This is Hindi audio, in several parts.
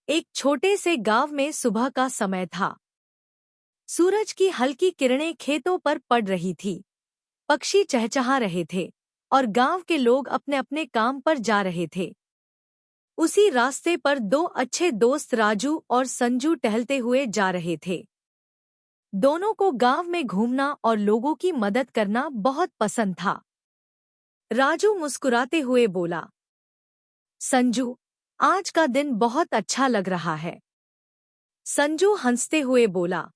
एक छोटे से गांव में सुबह का समय था। सूरज की हल्की किरणें खेतों पर पड़ रही थी, पक्षी चहचहा रहे थे और गांव के लोग अपने अपने काम पर जा रहे थे। उसी रास्ते पर दो अच्छे दोस्त राजू और संजू टहलते हुए जा रहे थे। दोनों को गांव में घूमना और लोगों की मदद करना बहुत पसंद था। राजू मुस्कुराते हुए बोला, संजू, आज का दिन बहुत अच्छा लग रहा है। संजू हंसते हुए बोला,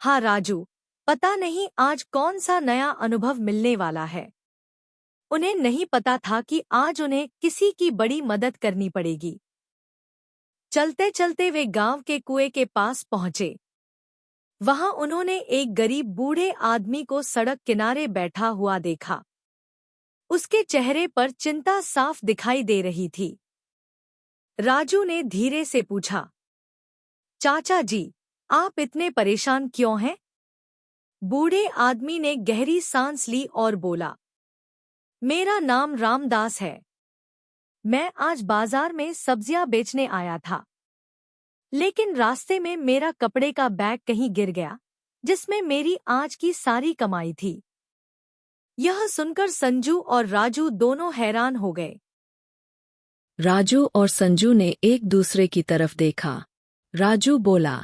हाँ राजू, पता नहीं आज कौन सा नया अनुभव मिलने वाला है। उन्हें नहीं पता था कि आज उन्हें किसी की बड़ी मदद करनी पड़ेगी। चलते चलते वे गांव के कुएं के पास पहुंचे। वहां उन्होंने एक गरीब बूढ़े आदमी को सड़क किनारे बैठा हुआ देखा। उसके चेहरे पर चिंता साफ दिखाई दे रही थी। राजू ने धीरे से पूछा, चाचा जी, आप इतने परेशान क्यों हैं? बूढ़े आदमी ने गहरी सांस ली और बोला, मेरा नाम रामदास है। मैं आज बाजार में सब्जियां बेचने आया था, लेकिन रास्ते में मेरा कपड़े का बैग कहीं गिर गया, जिसमें मेरी आज की सारी कमाई थी। यह सुनकर संजू और राजू दोनों हैरान हो गए। राजू और संजू ने एक दूसरे की तरफ देखा। राजू बोला,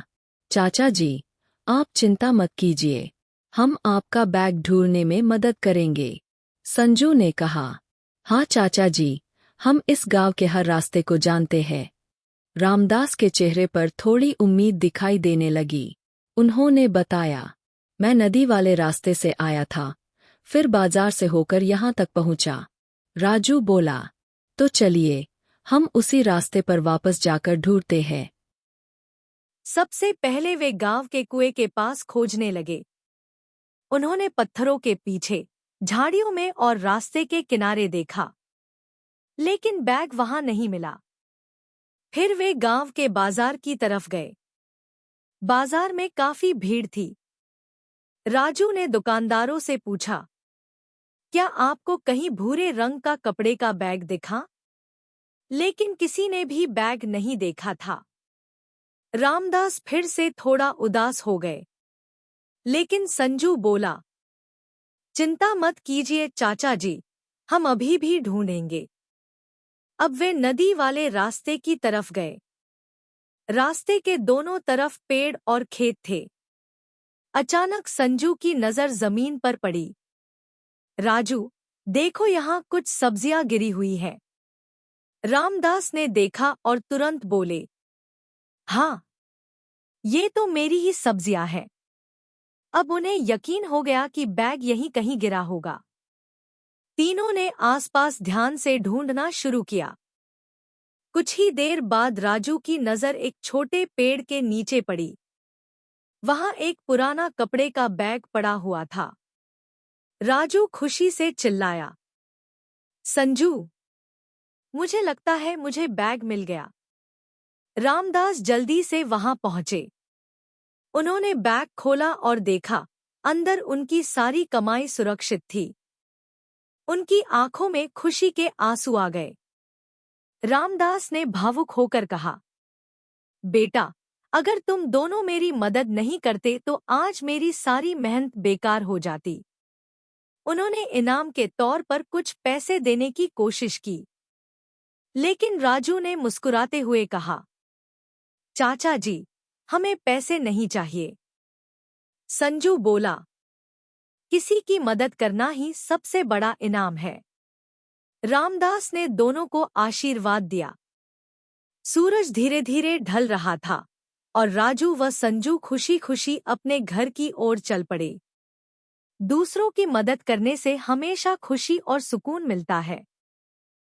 चाचा जी, आप चिंता मत कीजिए, हम आपका बैग ढूंढने में मदद करेंगे। संजू ने कहा, हाँ चाचा जी, हम इस गांव के हर रास्ते को जानते हैं। रामदास के चेहरे पर थोड़ी उम्मीद दिखाई देने लगी। उन्होंने बताया, मैं नदी वाले रास्ते से आया था, फिर बाजार से होकर यहाँ तक पहुँचा। राजू बोला, तो चलिए, हम उसी रास्ते पर वापस जाकर ढूंढते हैं। सबसे पहले वे गांव के कुएं के पास खोजने लगे। उन्होंने पत्थरों के पीछे, झाड़ियों में और रास्ते के किनारे देखा, लेकिन बैग वहां नहीं मिला। फिर वे गांव के बाजार की तरफ गए। बाजार में काफी भीड़ थी। राजू ने दुकानदारों से पूछा, क्या आपको कहीं भूरे रंग का कपड़े का बैग दिखा? लेकिन किसी ने भी बैग नहीं देखा था। रामदास फिर से थोड़ा उदास हो गए, लेकिन संजू बोला, चिंता मत कीजिए चाचा जी, हम अभी भी ढूंढेंगे। अब वे नदी वाले रास्ते की तरफ गए। रास्ते के दोनों तरफ पेड़ और खेत थे। अचानक संजू की नजर जमीन पर पड़ी। राजू, देखो यहाँ कुछ सब्जियां गिरी हुई है। रामदास ने देखा और तुरंत बोले, हाँ, ये तो मेरी ही सब्जियां हैं। अब उन्हें यकीन हो गया कि बैग यहीं कहीं गिरा होगा। तीनों ने आसपास ध्यान से ढूंढना शुरू किया। कुछ ही देर बाद राजू की नजर एक छोटे पेड़ के नीचे पड़ी। वहां एक पुराना कपड़े का बैग पड़ा हुआ था। राजू खुशी से चिल्लाया, संजू, मुझे लगता है मुझे बैग मिल गया। रामदास जल्दी से वहां पहुंचे। उन्होंने बैग खोला और देखा, अंदर उनकी सारी कमाई सुरक्षित थी। उनकी आंखों में खुशी के आंसू आ गए। रामदास ने भावुक होकर कहा, बेटा, अगर तुम दोनों मेरी मदद नहीं करते तो आज मेरी सारी मेहनत बेकार हो जाती। उन्होंने इनाम के तौर पर कुछ पैसे देने की कोशिश की, लेकिन राजू ने मुस्कुराते हुए कहा, चाचा जी, हमें पैसे नहीं चाहिए। संजू बोला, किसी की मदद करना ही सबसे बड़ा इनाम है। रामदास ने दोनों को आशीर्वाद दिया। सूरज धीरे धीरे ढल रहा था और राजू व संजू खुशी खुशी अपने घर की ओर चल पड़े। दूसरों की मदद करने से हमेशा खुशी और सुकून मिलता है।